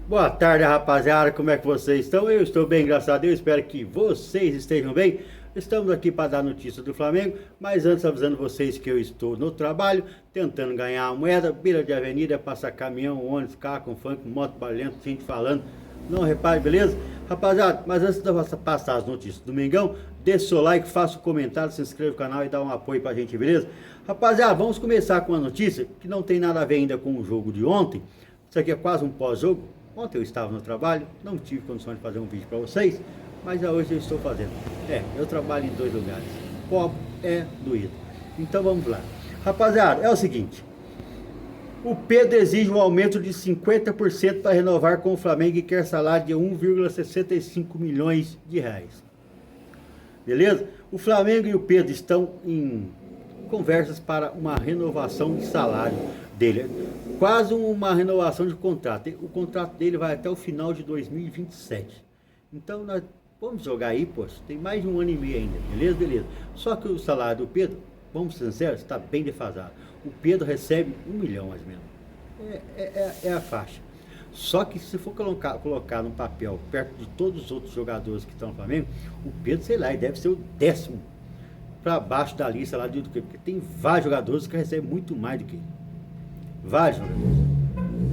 Boa tarde, rapaziada. Como é que vocês estão? Eu estou bem, graças a Deus. Espero que vocês estejam bem. Estamos aqui para dar notícia do Flamengo, mas antes avisando vocês que eu estou no trabalho, tentando ganhar a moeda, beira de avenida, passar caminhão, ônibus, carro, com funk, moto, barulhento, gente falando. Não repare, beleza? Rapaziada, mas antes de eu passar as notícias do Mengão, deixa o seu like, faça um comentário, se inscreva no canal e dá um apoio pra gente, beleza? Rapaziada, vamos começar com uma notícia que não tem nada a ver ainda com o jogo de ontem. Isso aqui é quase um pós-jogo. Ontem eu estava no trabalho, não tive condições de fazer um vídeo para vocês, mas hoje eu estou fazendo. Eu trabalho em dois lugares. Pobre é doído. Então vamos lá. Rapaziada, é o seguinte. O Pedro exige um aumento de 50% para renovar com o Flamengo e quer salário de 1,65 milhões de reais. Beleza? O Flamengo e o Pedro estão em conversas para uma renovação de salário dele. Quase uma renovação de contrato. O contrato dele vai até o final de 2027. Então nós vamos jogar aí, poxa, tem mais de um ano e meio ainda, beleza? Beleza. Só que o salário do Pedro, vamos ser sinceros, está bem defasado. O Pedro recebe 1 milhão mais ou menos. É a faixa. Só que se for colocar no papel, perto de todos os outros jogadores que estão no Flamengo, o Pedro, sei lá, ele deve ser o 10º para baixo da lista lá do que, porque tem vários jogadores que recebem muito mais do que ele. Vários jogadores.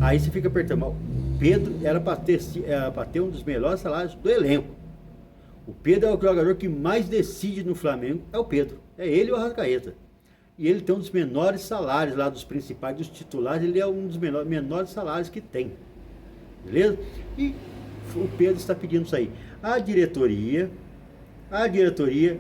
Aí você fica apertando. O Pedro era para ter um dos melhores salários do elenco. O Pedro é o jogador que mais decide no Flamengo, é o Pedro. É ele e o Arrascaeta. E ele tem um dos menores salários lá dos principais, dos titulares, ele é um dos menores salários que tem. Beleza? E o Pedro está pedindo isso aí. A diretoria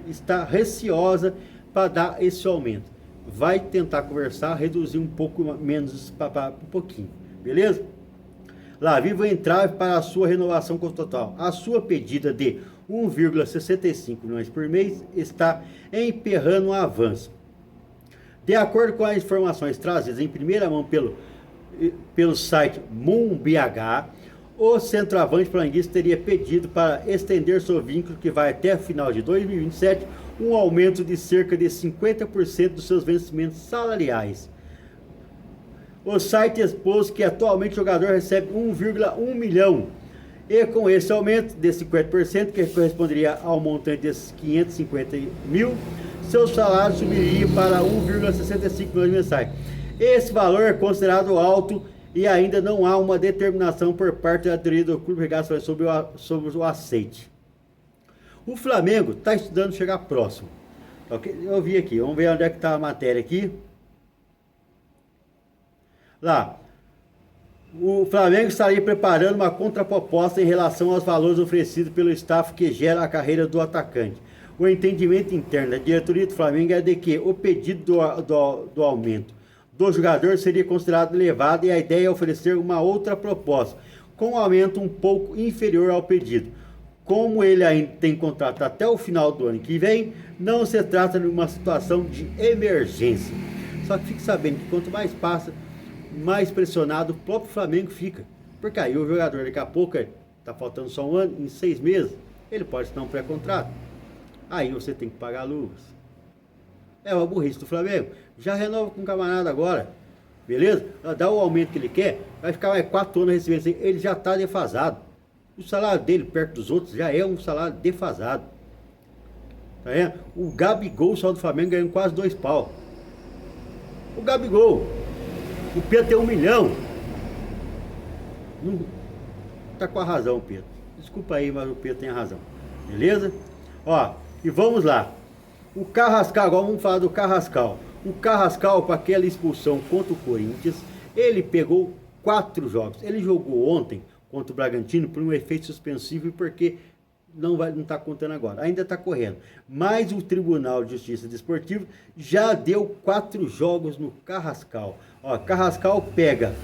está receosa para dar esse aumento. Vai tentar conversar, reduzir um pouco menos, um pouquinho. Beleza? Lavi vai entrar para a sua renovação contratual. A sua pedida de 1,65 milhões por mês está emperrando um avanço. De acordo com as informações trazidas em primeira mão pelo site MoonBH, o centroavante flamenguista teria pedido para estender seu vínculo, que vai até o final de 2027, um aumento de cerca de 50% dos seus vencimentos salariais. O site expôs que atualmente o jogador recebe 1,1 milhão. E com esse aumento de 50%, que corresponderia ao montante de 550 mil, seu salário subiria para 1,65 milhões mensais. Esse valor é considerado alto e ainda não há uma determinação por parte da diretoria do clube sobre o aceite. O Flamengo está estudando chegar próximo. Okay? Eu vi aqui, vamos ver onde é que está a matéria aqui. Lá. O Flamengo estaria preparando uma contraproposta em relação aos valores oferecidos pelo staff que gera a carreira do atacante. O entendimento interno da diretoria do Flamengo é de que o pedido do aumento do jogador seria considerado elevado e a ideia é oferecer uma outra proposta, com um aumento um pouco inferior ao pedido. Como ele ainda tem contrato até o final do ano que vem, não se trata de uma situação de emergência. Só que fique sabendo que quanto mais passa, mais pressionado o próprio Flamengo fica. Porque aí o jogador daqui a pouco, está faltando só um ano, em 6 meses, ele pode assinar um pré-contrato. Aí você tem que pagar luvas. É uma burrice do Flamengo. Já renova com o camarada agora. Beleza? Dá o aumento que ele quer, vai ficar mais 4 anos recebendo isso aí. Ele já está defasado. O salário dele perto dos outros já é um salário defasado. Tá vendo? O Gabigol só do Flamengo ganhando quase 2 pau. O Gabigol. O Pedro tem 1 milhão. Não, tá com a razão, Pedro. Desculpa aí, mas o Pedro tem a razão. Beleza? Ó, e vamos lá. O Carrascal, agora vamos falar do Carrascal. O Carrascal, para aquela expulsão contra o Corinthians, ele pegou 4 jogos. Ele jogou ontem contra o Bragantino por um efeito suspensivo, porque não está contando agora, ainda está correndo. Mas o Tribunal de Justiça Desportiva já deu 4 jogos no Carrascal. Ó, Carrascal pega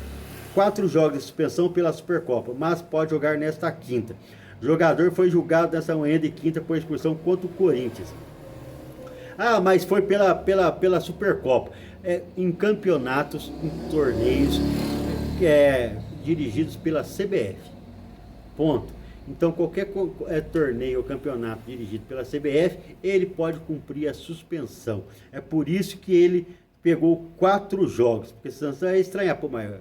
4 jogos de suspensão pela Supercopa, mas pode jogar nesta quinta. O jogador foi julgado nessa manhã de quinta por expulsão contra o Corinthians. Ah, mas foi pela Supercopa. Em campeonatos, em torneios dirigidos pela CBF. Ponto. Então, qualquer torneio ou campeonato dirigido pela CBF, ele pode cumprir a suspensão. É por isso que ele pegou 4 jogos. Porque senão você vai estranhar. Pô, mas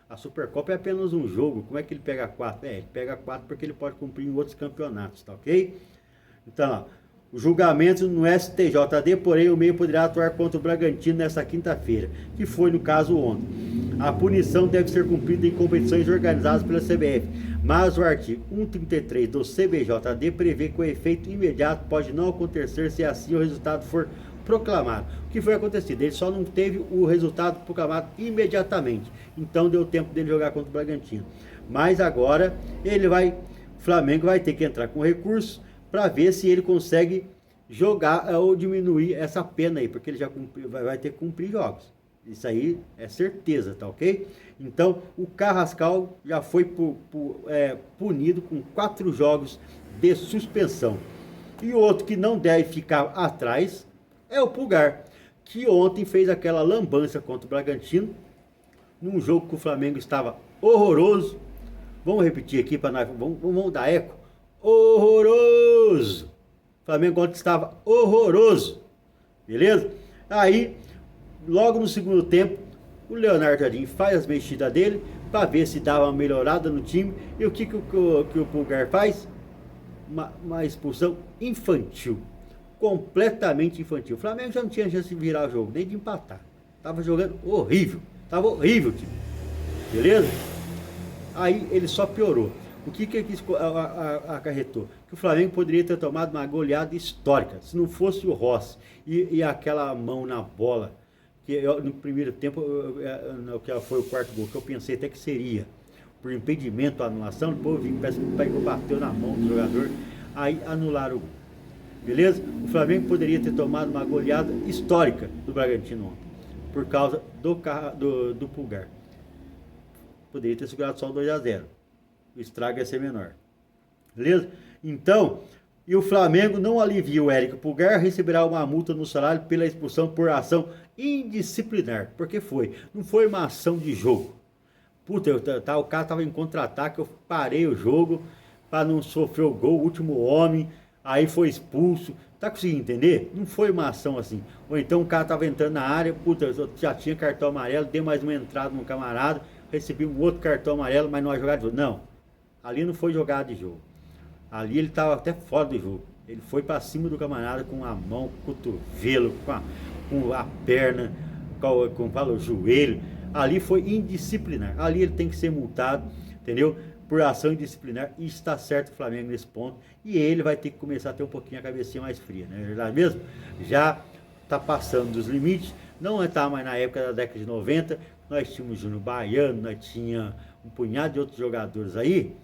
A Supercopa é apenas um jogo. Como é que ele pega 4? Ele pega 4 porque ele pode cumprir em outros campeonatos, tá ok? Então, ó, o julgamento no STJD, porém, o meio poderá atuar contra o Bragantino nesta quinta-feira, que foi no caso ontem. A punição deve ser cumprida em competições organizadas pela CBF, mas o artigo 133 do CBJD prevê que o efeito imediato pode não acontecer se assim o resultado for proclamado. O que foi acontecido? Ele só não teve o resultado proclamado imediatamente, então deu tempo dele jogar contra o Bragantino. Mas agora o Flamengo vai ter que entrar com recurso para ver se ele consegue jogar ou diminuir essa pena aí, porque ele já vai ter que cumprir jogos. Isso aí é certeza, tá ok? Então, o Carrascal já foi punido com 4 jogos de suspensão. E o outro que não deve ficar atrás é o Pulgar, que ontem fez aquela lambança contra o Bragantino, num jogo que o Flamengo estava horroroso. Vamos repetir aqui para nós, vamos dar eco. Horroroso! O Flamengo ontem estava horroroso, beleza? Aí, logo no segundo tempo, o Leonardo Jardim faz as mexidas dele para ver se dava uma melhorada no time. E o que o Pulgar faz? Uma expulsão infantil, completamente infantil. O Flamengo já não tinha chance de virar o jogo, nem de empatar. Tava jogando horrível, tava horrível o time, beleza? Aí ele só piorou. O que acarretou? Que o Flamengo poderia ter tomado uma goleada histórica, se não fosse o Rossi e aquela mão na bola, que no primeiro tempo, que foi o quarto gol, que eu pensei até que seria, por impedimento, anulação, depois parece que bateu na mão do jogador, aí anularam o gol. Beleza? O Flamengo poderia ter tomado uma goleada histórica do Bragantino ontem, por causa do Pulgar. Poderia ter segurado só o 2-0. O estrago ia ser menor. Beleza? Então, e o Flamengo não alivia o Érico Pulgar, receberá uma multa no salário pela expulsão por ação indisciplinar. Porque não foi uma ação de jogo. Puta, o cara tava em contra-ataque, eu parei o jogo para não sofrer o gol, o último homem, aí foi expulso. Tá conseguindo entender? Não foi uma ação assim. Ou então o cara tava entrando na área, puta, eu já tinha cartão amarelo, dei mais uma entrada no camarada, recebi um outro cartão amarelo, mas não é jogada de jogo. Não, ali não foi jogada de jogo. Ali ele estava até fora do jogo. Ele foi para cima do camarada com a mão, com o cotovelo, com a perna, com o joelho. Ali foi indisciplinar. Ali ele tem que ser multado, entendeu? Por ação indisciplinar. E está certo o Flamengo nesse ponto. E ele vai ter que começar a ter um pouquinho a cabecinha mais fria, não é verdade mesmo? Já está passando dos limites. Não está mais na época da década de 90. Nós tínhamos Júnior Baiano, nós tínhamos um punhado de outros jogadores aí,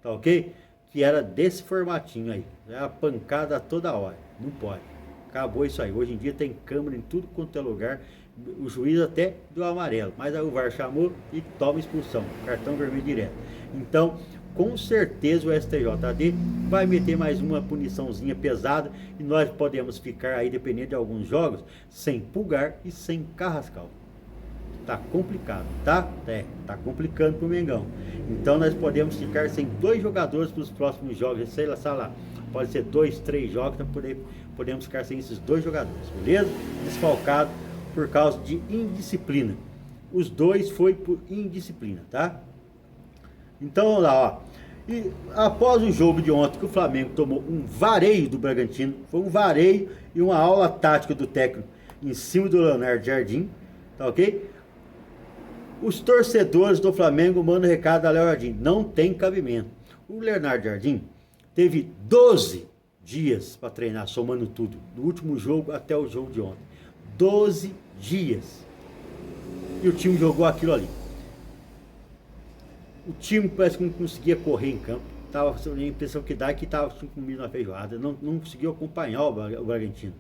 tá ok? Que era desse formatinho aí. Era pancada toda hora. Não pode. Acabou isso aí. Hoje em dia tem câmera em tudo quanto é lugar. O juiz até deu amarelo. Mas aí o VAR chamou e toma expulsão. Cartão vermelho direto. Então, com certeza o STJD vai meter mais uma puniçãozinha pesada. E nós podemos ficar aí, dependendo de alguns jogos, sem Pulgar e sem Carrascal. Tá complicado, tá? Tá complicando pro Mengão. Então nós podemos ficar sem 2 jogadores para os próximos jogos, sei lá, pode ser 2, 3 jogos, então podemos ficar sem esses 2 jogadores, beleza? Desfalcado por causa de indisciplina. Os 2 foi por indisciplina, tá? Então vamos lá, ó. E após o jogo de ontem que o Flamengo tomou um vareio do Bragantino, foi um vareio e uma aula tática do técnico em cima do Leonardo Jardim, tá ok? Os torcedores do Flamengo mandam recado a Léo Jardim. Não tem cabimento. O Leonardo Jardim teve 12 dias para treinar, somando tudo. Do último jogo até o jogo de ontem. 12 dias. E o time jogou aquilo ali. O time parece que não conseguia correr em campo. Tava a impressão que dá é que estava comido na feijoada. Não conseguiu acompanhar o Bragantino.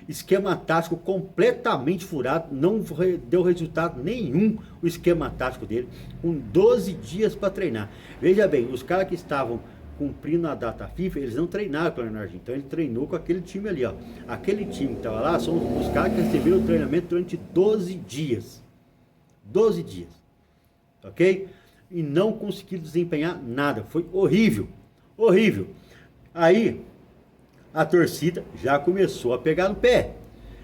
Esquema tático completamente furado, não deu resultado nenhum o esquema tático dele, com 12 dias para treinar. Veja bem, os caras que estavam cumprindo a data FIFA, eles não treinaram com o Leonardo, então ele treinou com aquele time ali, ó. Aquele time que estava lá são os caras que receberam o treinamento durante 12 dias. 12 dias, ok? E não conseguiram desempenhar nada, foi horrível, horrível. Aí a torcida já começou a pegar no pé.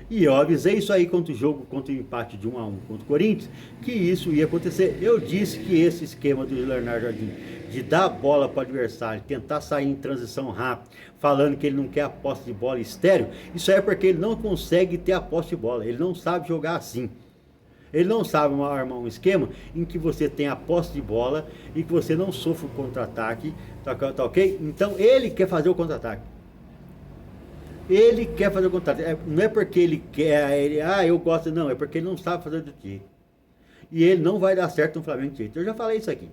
E eu avisei isso aí contra o jogo, contra o empate de 1-1 contra o Corinthians, que isso ia acontecer. Eu disse que esse esquema do Leonardo Jardim, de dar a bola para o adversário, tentar sair em transição rápida, falando que ele não quer a posse de bola estéreo, isso aí é porque ele não consegue ter a posse de bola, ele não sabe jogar assim. Ele não sabe armar um esquema em que você tem a posse de bola e que você não sofre o contra-ataque, tá ok? Então ele quer fazer o contra-ataque. Ele quer fazer o contra-ataque. Não é porque ele quer, eu gosto, não, é porque ele não sabe fazer do jeito. E ele não vai dar certo no Flamengo de jeito. Eu já falei isso aqui.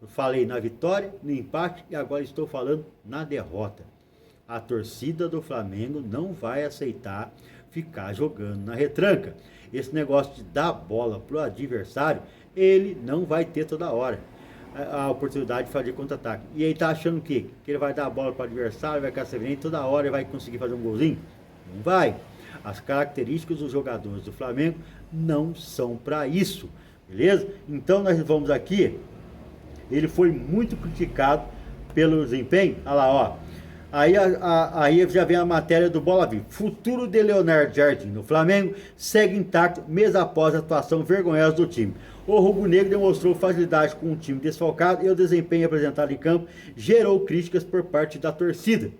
Eu falei na vitória, no empate e agora estou falando na derrota. A torcida do Flamengo não vai aceitar ficar jogando na retranca. Esse negócio de dar bola pro adversário, ele não vai ter toda hora a oportunidade de fazer contra-ataque. E aí tá achando o quê? Que ele vai dar a bola pro adversário, vai ficar servindo toda hora e vai conseguir fazer um golzinho? Não vai. As características dos jogadores do Flamengo não são para isso, beleza? Então nós vamos aqui, ele foi muito criticado pelo desempenho, olha lá, ó. Aí já vem a matéria do Bola Viva. Futuro de Leonardo Jardim no Flamengo segue intacto mês após a atuação vergonhosa do time. O rubro-negro demonstrou facilidade com um time desfalcado e o desempenho apresentado em campo gerou críticas por parte da torcida.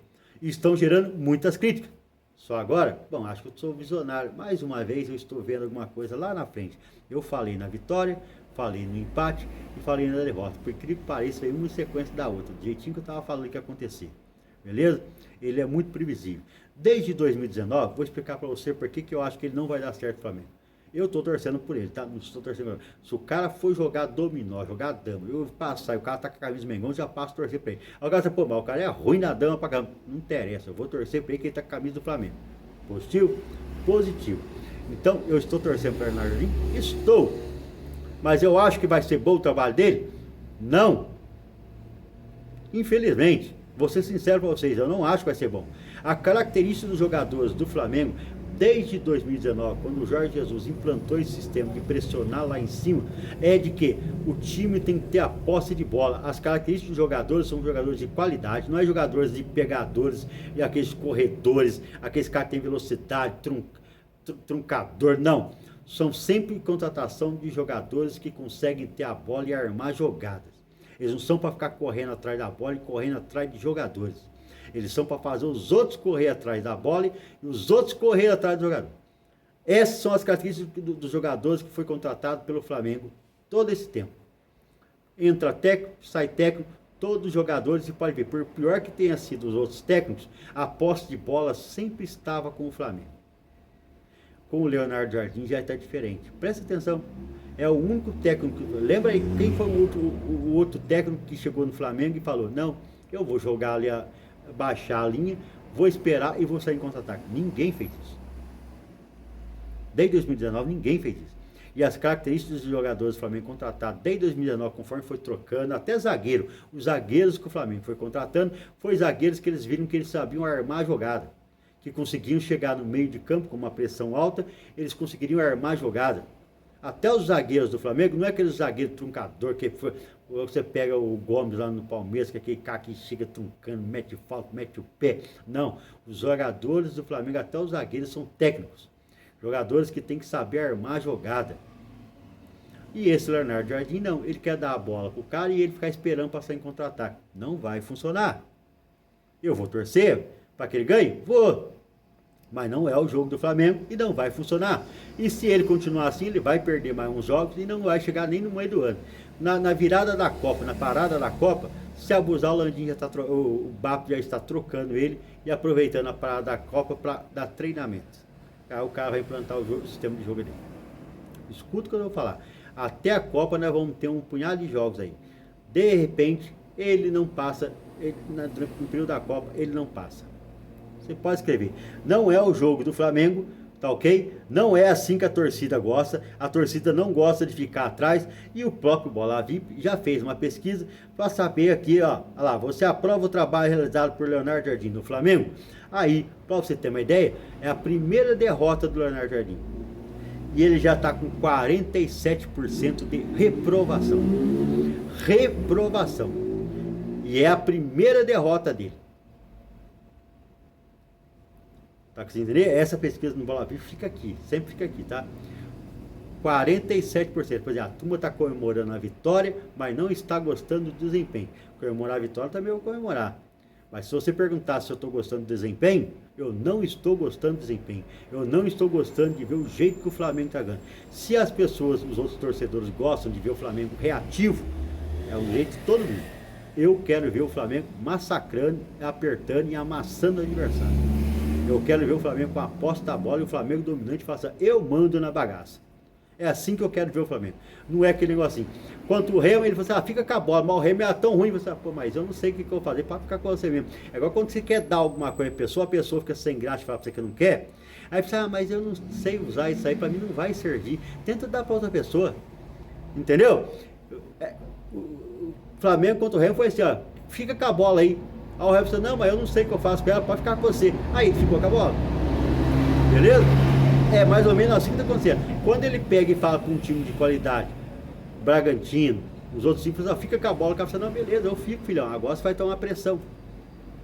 Estão gerando muitas críticas. Só agora? Bom, acho que eu sou visionário. Mais uma vez eu estou vendo alguma coisa lá na frente. Eu falei na vitória, falei no empate e falei na derrota. Por incrível que pareça, veio uma sequência da outra. Do jeitinho que eu estava falando que ia acontecer. Beleza? Ele é muito previsível. Desde 2019, vou explicar para você por que eu acho que ele não vai dar certo no Flamengo. Eu tô torcendo por ele, tá? Não estou torcendo por ele. Se o cara for jogar dominó, jogar dama, eu passar e o cara tá com a camisa do Mengão, já passo a torcer pra ele. Agora você, pô, mas o cara é ruim na dama pra caramba. Não interessa, eu vou torcer pra ele que ele tá com a camisa do Flamengo. Positivo? Positivo. Então, eu estou torcendo para o Leonardo Jardim? Estou. Mas eu acho que vai ser bom o trabalho dele? Não. Infelizmente. Vou ser sincero para vocês, eu não acho que vai ser bom. A característica dos jogadores do Flamengo, desde 2019, quando o Jorge Jesus implantou esse sistema de pressionar lá em cima, é de que o time tem que ter a posse de bola. As características dos jogadores são jogadores de qualidade, não é jogadores de pegadores e aqueles corredores, aqueles caras que têm velocidade, truncador, não. São sempre contratação de jogadores que conseguem ter a bola e armar jogadas. Eles não são para ficar correndo atrás da bola e correndo atrás de jogadores. Eles são para fazer os outros correr atrás da bola e os outros correr atrás do jogador. Essas são as características dos jogadores que foi contratado pelo Flamengo todo esse tempo. Entra técnico, sai técnico, todos os jogadores, você pode ver, por pior que tenha sido os outros técnicos, a posse de bola sempre estava com o Flamengo. Com o Leonardo Jardim já está diferente. Presta atenção. É o único técnico. Lembra aí quem foi o outro técnico que chegou no Flamengo e falou: não, eu vou jogar ali, baixar a linha, vou esperar e vou sair em contra-ataque. Ninguém fez isso. Desde 2019 ninguém fez isso. E as características dos jogadores do Flamengo contratados desde 2019, conforme foi trocando, até zagueiro. Os zagueiros que o Flamengo foi contratando, foi zagueiros que eles viram que eles sabiam armar a jogada. Que conseguiam chegar no meio de campo com uma pressão alta, eles conseguiriam armar a jogada. Até os zagueiros do Flamengo, não é aquele zagueiro truncador que foi, você pega o Gomes lá no Palmeiras, que é aquele cara que chega truncando, mete falta, mete o pé. Não, os jogadores do Flamengo, até os zagueiros, são técnicos. Jogadores que tem que saber armar a jogada. E esse Leonardo Jardim não, ele quer dar a bola pro cara e ele ficar esperando passar em contra-ataque. Não vai funcionar. Eu vou torcer para que ele ganhe? Vou. Mas não é o jogo do Flamengo e não vai funcionar. E se ele continuar assim, ele vai perder mais uns jogos e não vai chegar nem no meio do ano. Na virada da Copa, na parada da Copa, se abusar, o Landim já está, o BAP já está trocando ele e aproveitando a parada da Copa para dar treinamento. Aí o cara vai implantar o sistema de jogo dele. Escuta o que eu vou falar. Até a Copa nós vamos ter um punhado de jogos aí. De repente, ele não passa, no período da Copa, ele não passa. Você pode escrever. Não é o jogo do Flamengo, tá ok? Não é assim que a torcida gosta. A torcida não gosta de ficar atrás. E o próprio Bola VIP já fez uma pesquisa para saber aqui, ó. Olha lá, você aprova o trabalho realizado por Leonardo Jardim no Flamengo? Aí, para você ter uma ideia, é a primeira derrota do Leonardo Jardim. E ele já está com 47% de reprovação. Reprovação. E é a primeira derrota dele. Tá conseguindo entender? Essa pesquisa no Bola Viva fica aqui, sempre fica aqui, tá? 47%. Por exemplo, a turma está comemorando a vitória, mas não está gostando do desempenho. Comemorar a vitória também eu vou comemorar. Mas se você perguntar se eu estou gostando do desempenho, eu não estou gostando do desempenho. Eu não estou gostando de ver o jeito que o Flamengo está ganhando. Se as pessoas, os outros torcedores gostam de ver o Flamengo reativo, é o jeito de todo mundo. Eu quero ver o Flamengo massacrando, apertando e amassando o adversário. Eu quero ver o Flamengo com a posse da bola e o Flamengo dominante faça eu mando na bagaça. É assim que eu quero ver o Flamengo. Não é aquele negócio assim. Quanto o Remo, ele fala assim, fica com a bola, mas o Remo é tão ruim, você fala, pô, mas eu não sei o que eu vou fazer para ficar com você mesmo. É igual quando você quer dar alguma coisa pra a pessoa fica sem graça e fala pra você que não quer. Aí você fala, mas eu não sei usar isso aí, para mim não vai servir. Tenta dar para outra pessoa. Entendeu? O Flamengo contra o Remo foi assim, ó, fica com a bola aí. Aí o Remo falou, não, mas eu não sei o que eu faço com ela, pode ficar com você. Aí ficou com a bola. Beleza? É mais ou menos assim que está acontecendo. Quando ele pega e fala com um time de qualidade, Bragantino, os outros times, fica com a bola, o cara fala, não, beleza, eu fico, filhão, agora você vai tomar pressão.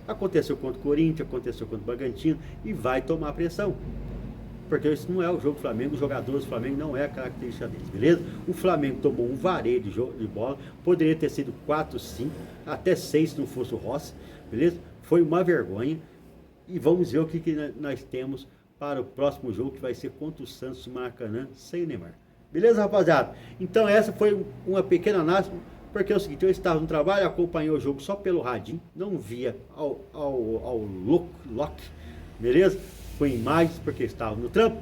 Aconteceu contra o Corinthians, aconteceu contra o Bragantino e vai tomar pressão. Porque isso não é o jogo do Flamengo, os jogadores do Flamengo não é a característica deles, beleza? O Flamengo tomou um vareio de bola, poderia ter sido 4, 5, até 6 se não fosse o Rossi, beleza? Foi uma vergonha e vamos ver o que nós temos para o próximo jogo, que vai ser contra o Santos do Maracanã, sem o Neymar. Beleza, rapaziada? Então essa foi uma pequena análise, porque é o seguinte, eu estava no trabalho, acompanhei o jogo só pelo radinho, não via ao lock, beleza? Com imagens, porque estava no trampo.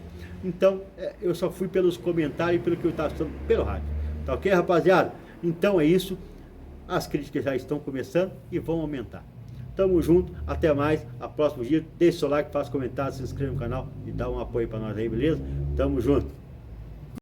Então, eu só fui pelos comentários e pelo que eu estava estudando pelo rádio. Tá ok, rapaziada? Então é isso. As críticas já estão começando e vão aumentar. Tamo junto, até mais, a próximo dia, deixe seu like, faça comentário, se inscreva no canal e dá um apoio para nós aí, beleza? Tamo junto.